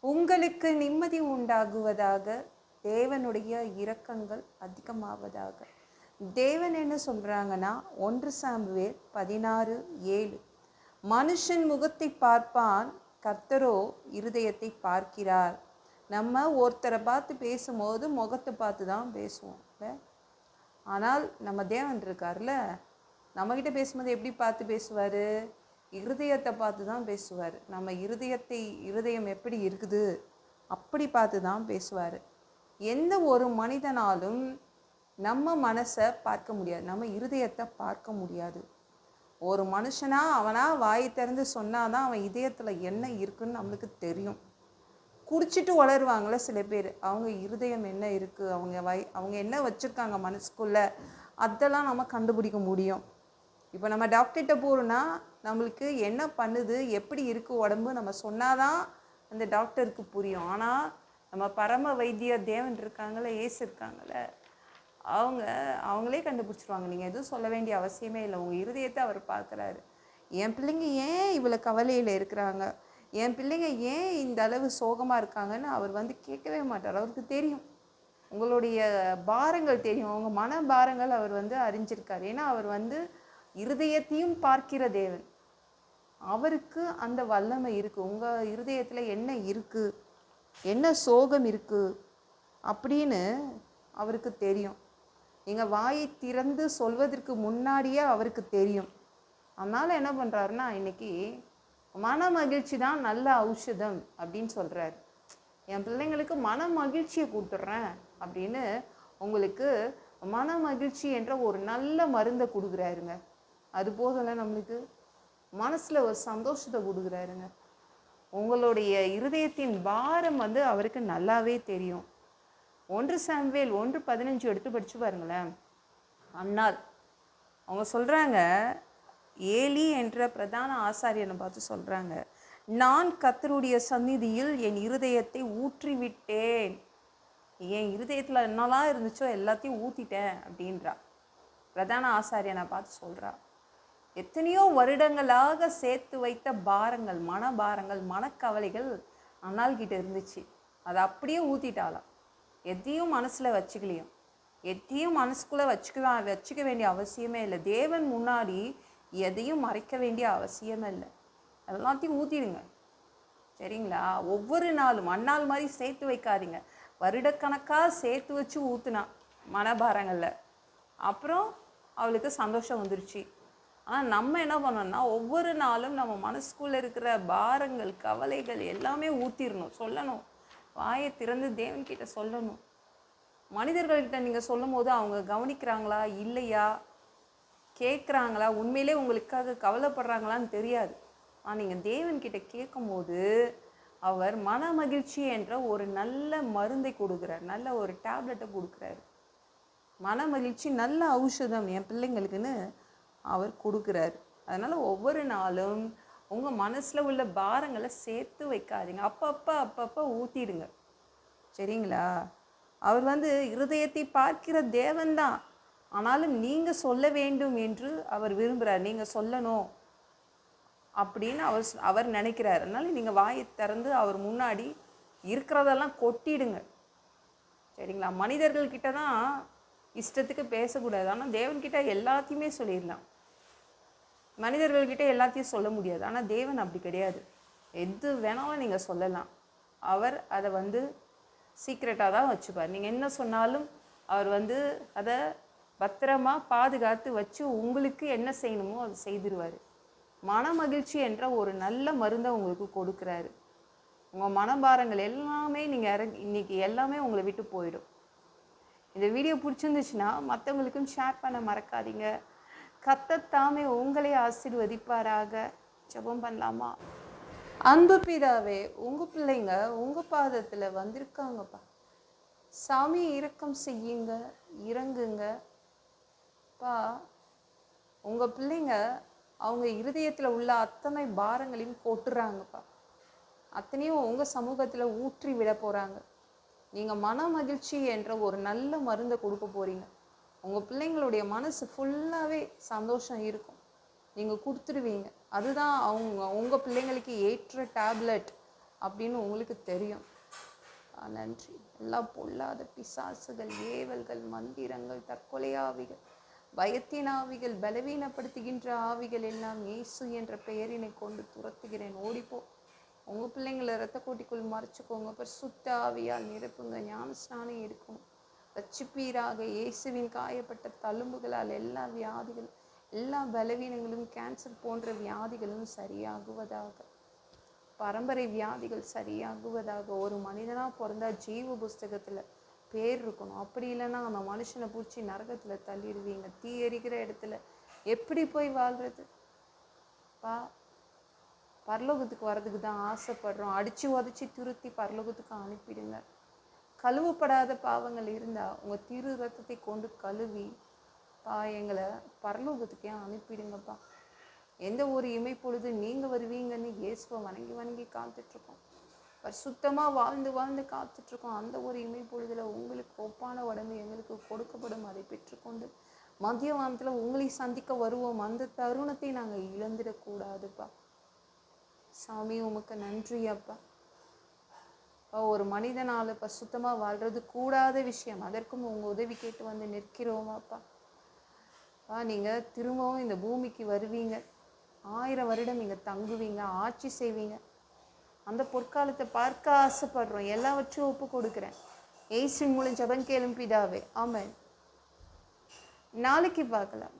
உங்களுக்கு நிம்மதி உண்டாகுவதாக, தேவனுடைய இரக்கங்கள் அதிகமாவதாக. தேவன் என்ன சொல்றாங்கன்னா, 1 சாமுவேல் 16:7, மனுஷன் முகத்தை பார்ப்பான், கர்த்தரோ இருதயத்தை பார்க்கிறார். நம்ம ஒருத்தரை பார்த்து பேசும்போது முகத்தை பார்த்து தான் பேசுவோம். ஆனால் நம்ம தேவன் இருக்கார்ல, நம்மக்கிட்ட பேசும்போது எப்படி பார்த்து பேசுவார்? இருதயத்தை பார்த்து தான் பேசுவார். நம்ம இருதயம் எப்படி இருக்குது அப்படி பார்த்து தான் பேசுவார். எந்த ஒரு மனிதனாலும் நம்ம மனசை பார்க்க முடியாது, நம்ம இருதயத்தை பார்க்க முடியாது. ஒரு மனுஷனா அவனா வாயை திறந்து சொன்னாதான் அவன் இதயத்தில் என்ன இருக்குன்னு நம்மளுக்கு தெரியும். குடிச்சிட்டு வளருவாங்கள சில பேர், அவங்க இருதயம் என்ன இருக்குது, அவங்க என்ன வச்சுருக்காங்க மனசுக்குள்ளே, அதெல்லாம் நம்ம கண்டுபிடிக்க முடியும். இப்போ நம்ம டாக்டர்கிட்ட போகிறோன்னா நம்மளுக்கு என்ன பண்ணுது, எப்படி இருக்குது உடம்பு நம்ம சொன்னாதான் அந்த டாக்டருக்கு புரியும். ஆனால் நம்ம பரம வைத்திய தேவன் இருக்காங்களே, ஏசு இருக்காங்களே, அவங்களே கண்டுபிடிச்சிருவாங்க. நீங்கள் எதுவும் சொல்ல வேண்டிய அவசியமே இல்லை. உங்கள் இருதயத்தை அவர் பார்க்குறாரு. என் பிள்ளைங்க ஏன் இவ்வளோ கவலையில் இருக்கிறாங்க, என் பிள்ளைங்க ஏன் இந்த அளவு சோகமாக இருக்காங்கன்னு அவர் கேட்கவே மாட்டார். அவருக்கு தெரியும், உங்களுடைய பாரங்கள் தெரியும், உங்கள் மன பாரங்கள் அவர் அறிஞ்சிருக்கார். ஏன்னா அவர் இருதயத்தையும் பார்க்கிற தேவன். அவருக்கு அந்த வல்லமை இருக்குது. உங்கள் இருதயத்தில் என்ன இருக்குது, என்ன சோகம் இருக்குது அப்படின்னு அவருக்கு தெரியும். நீங்கள் வாயை திறந்து சொல்வதற்கு முன்னாடியே அவருக்கு தெரியும். அதனால் என்ன பண்ணுறாருன்னா, இன்னைக்கு மன மகிழ்ச்சி தான் நல்ல ஔஷதம் அப்படின்னு சொல்கிறாரு. என் பிள்ளைங்களுக்கு மன மகிழ்ச்சியை கொடுத்துட்றேன் அப்படின்னு உங்களுக்கு மன மகிழ்ச்சி என்ற ஒரு நல்ல மருந்தை கொடுக்குறாருங்க. அது போதும்ல, நம்மளுக்கு மனசில் ஒரு சந்தோஷத்தை கொடுக்குறாருங்க. உங்களுடைய இருதயத்தின் பாரம் அவருக்கு நல்லாவே தெரியும். 1 சாமுவேல் 1:15 எடுத்து படித்து பாருங்களேன். அன்னாள் அவங்க சொல்கிறாங்க, ஏலி என்ற பிரதான ஆசாரியனை பார்த்து சொல்கிறாங்க, நான் கர்த்தருடைய சந்நிதியில் என் இருதயத்தை ஊற்றிவிட்டேன். என் இருதயத்தில் என்னெல்லாம் இருந்துச்சோ எல்லாத்தையும் ஊற்றிட்டேன் அப்படின்றா. பிரதான ஆசாரியனை பார்த்து சொல்கிறா. எத்தனையோ வருடங்களாக சேர்த்து வைத்த பாரங்கள், மனபாரங்கள், மனக்கவலைகள் அன்னாள் கிட்ட இருந்துச்சு. அதை அப்படியே ஊற்றிட்டாலாம். எதையும் மனசில் வச்சுக்கலையும், எதையும் மனசுக்குள்ளே வச்சுக்க வேண்டிய அவசியமே இல்லை. தேவன் முன்னாடி எதையும் மறைக்க வேண்டிய அவசியமே இல்லை. எல்லாத்தையும் ஊற்றிடுங்க, சரிங்களா? ஒவ்வொரு நாளும் அந்நாள் மாதிரி சேர்த்து வைக்காதீங்க. வருடக்கணக்காக சேர்த்து வச்சு ஊற்றுனா மனபாரங்களில், அப்புறம் அவளுக்கு சந்தோஷம் வந்துருச்சு. ஆனால் நம்ம என்ன பண்ணோம்னா, ஒவ்வொரு நாளும் நம்ம மனசுக்குள்ளே இருக்கிற பாரங்கள், கவலைகள் எல்லாமே ஊற்றிடணும், சொல்லணும். வாயை திறந்து தேவன்கிட்ட சொல்லணும். மனிதர்கள்கிட்ட நீங்கள் சொல்லும் போது அவங்க கவனிக்கிறாங்களா இல்லையா, கேட்குறாங்களா, உண்மையிலே உங்களுக்காக கவலைப்படுறாங்களான்னு தெரியாது. ஆனால் நீங்கள் தேவன்கிட்ட கேட்கும்போது அவர் மன மகிழ்ச்சி என்ற ஒரு நல்ல மருந்தை கொடுக்குறார், நல்ல ஒரு டேப்லெட்டை கொடுக்குறாரு. மன மகிழ்ச்சி நல்ல ஔஷதம் என் பிள்ளைங்களுக்குன்னு அவர் கொடுக்குறாரு. அதனால் ஒவ்வொரு நாளும் உங்கள் மனசில் உள்ள பாரங்களை சேர்த்து வைக்காதீங்க, அப்பப்போ ஊற்றிடுங்க, சரிங்களா? அவர் இருதயத்தை பார்க்கிற தேவன்தான். ஆனாலும் நீங்கள் சொல்ல வேண்டும் என்று அவர் விரும்புகிறார், நீங்கள் சொல்லணும் அப்படின்னு அவர் நினைக்கிறார். அதனால நீங்கள் வாயை திறந்து அவர் முன்னாடி இருக்கிறதெல்லாம் கொட்டிடுங்க, சரிங்களா? மனிதர்கள்கிட்ட தான் இஷ்டத்துக்கு பேசக்கூடாது, ஆனால் தேவன்கிட்ட எல்லாத்தையுமே சொல்லிடலாம். மனிதர்கள்கிட்ட எல்லாத்தையும் சொல்ல முடியாது, ஆனால் தேவன் அப்படி கிடையாது. எது வேணாலும் நீங்கள் சொல்லலாம். அவர் அதை சீக்ரெட்டாக தான் வச்சுப்பார். நீங்கள் என்ன சொன்னாலும் அவர் அதை பத்திரமா பாதுகாத்து வச்சு உங்களுக்கு என்ன செய்யணுமோ அதை செய்திருவார். மன மகிழ்ச்சி என்ற ஒரு நல்ல மருந்தை உங்களுக்கு கொடுக்குறாரு. உங்கள் மனபாரங்கள் எல்லாமே இன்னைக்கு எல்லாமே உங்களை விட்டு போயிடும். இந்த வீடியோ பிடிச்சிருந்துச்சுன்னா மற்றவங்களுக்கும் ஷேர் பண்ண மறக்காதீங்க. கர்த்தர் தாமே உங்களை ஆசீர்வதிப்பாராக. ஜெபம் பண்ணலாமா? அன்பு பிதாவே, உங்கள் பிள்ளைங்க உங்கள் பாதத்தில் வந்திருக்காங்கப்பா. சாமி இரக்கம் செய்யுங்க, இறங்குங்க பா. உங்கள் பிள்ளைங்க அவங்க இருதயத்தில் உள்ள அத்தனை பாரங்களையும் கொட்டுறாங்கப்பா. அத்தனையும் உங்கள் சமூகத்தில் ஊற்றி விட போகிறாங்க. நீங்கள் மன மகிழ்ச்சி என்ற ஒரு நல்ல மருந்தை கொடுக்க போகிறீங்க. உங்கள் பிள்ளைங்களுடைய மனசு ஃபுல்லாகவே சந்தோஷம் இருக்கும், நீங்கள் கொடுத்துடுவீங்க. அதுதான் உங்கள் பிள்ளைங்களுக்கு ஏற்ற டேப்லெட், அப்படின்னு உங்களுக்கு தெரியும். நன்றி. எல்லா பொல்லாத பிசாசுகள், ஏவல்கள், மந்திரங்கள், தற்கொலை ஆவிகள், பயத்தின் ஆவிகள், பலவீனப்படுத்துகின்ற ஆவிகள் எல்லாம் இயேசு என்ற பெயரினை கொண்டு துரத்துகிறேன். ஓடிப்போ. உங்கள் பிள்ளைங்களை இரத்த கோட்டிக்குள் மறைச்சிக்கோங்க. சுத்த ஆவியால் நிரப்புங்க. ஞான ஸ்நானம் எடுக்கணும். ரட்சிப்பீராக. இயேசுவின் காயப்பட்ட தழும்புகளால் எல்லா வியாதிகளும், எல்லா பலவீனங்களும், கேன்சர் போன்ற வியாதிகளும் சரியாகுவதாக. பரம்பரை வியாதிகள் சரியாகுவதாக. ஒரு மனிதனாக பிறந்தா ஜீவ புஸ்தகத்தில் பேர் இருக்கணும். அப்படி இல்லைன்னா அந்த மனுஷனை பிடிச்சி நரகத்தில் தள்ளிடுவீங்க. தீ எரிக்கிற இடத்துல எப்படி போய் வாழ்கிறது? பரலோகத்துக்கு வர்றதுக்கு தான் ஆசைப்படுறோம். அடித்து உதச்சி திருத்தி பரலோகத்துக்கு அனுப்பிடுங்க. கழுவப்படாத பாவங்கள் இருந்தால் உங்கள் திரு ரத்தத்தை கொண்டு கழுவி எங்களை பரலோகத்துக்கே அனுப்பிடுங்கப்பா. எந்த ஒரு இமைப்பொழுது நீங்கள் வருவீங்கன்னு இயேசுவை வணங்கி வணங்கி காத்துட்ருக்கோம். சுத்தமாக வாழ்ந்து வாழ்ந்து காத்துட்ருக்கோம். அந்த ஒரு இமைப்பொழுதில் உங்களுக்கு ஒப்பான உடம்பு எங்களுக்கு கொடுக்கப்படும். அதை பெற்றுக்கொண்டு மதிய வாரத்தில் உங்களை சந்திக்க வருவோம். அந்த தருணத்தை நாங்கள் இழந்துடக்கூடாதுப்பா. சாமி உமக்கு நன்றி அப்பா. ஒரு மனிதனால் சுத்தமாக வாழ்றது கூடாத விஷயம். அதற்கும் உங்கள் உதவி கேட்டு வந்து நிற்கிறோமாப்பா. நீங்கள் திரும்பவும் இந்த பூமிக்கு வருவீங்க. 1000 வருடம் நீங்கள் தங்குவீங்க, ஆட்சி செய்வீங்க. அந்த பொற்காலத்தை பார்க்க ஆசைப்படுறோம். எல்லாவற்றையும் ஒப்பு கொடுக்குறேன். இயேசுவின் மூலம் ஜெபம் கேளும் பிதாவே. ஆமென். நாளைக்கு பார்க்கலாம்.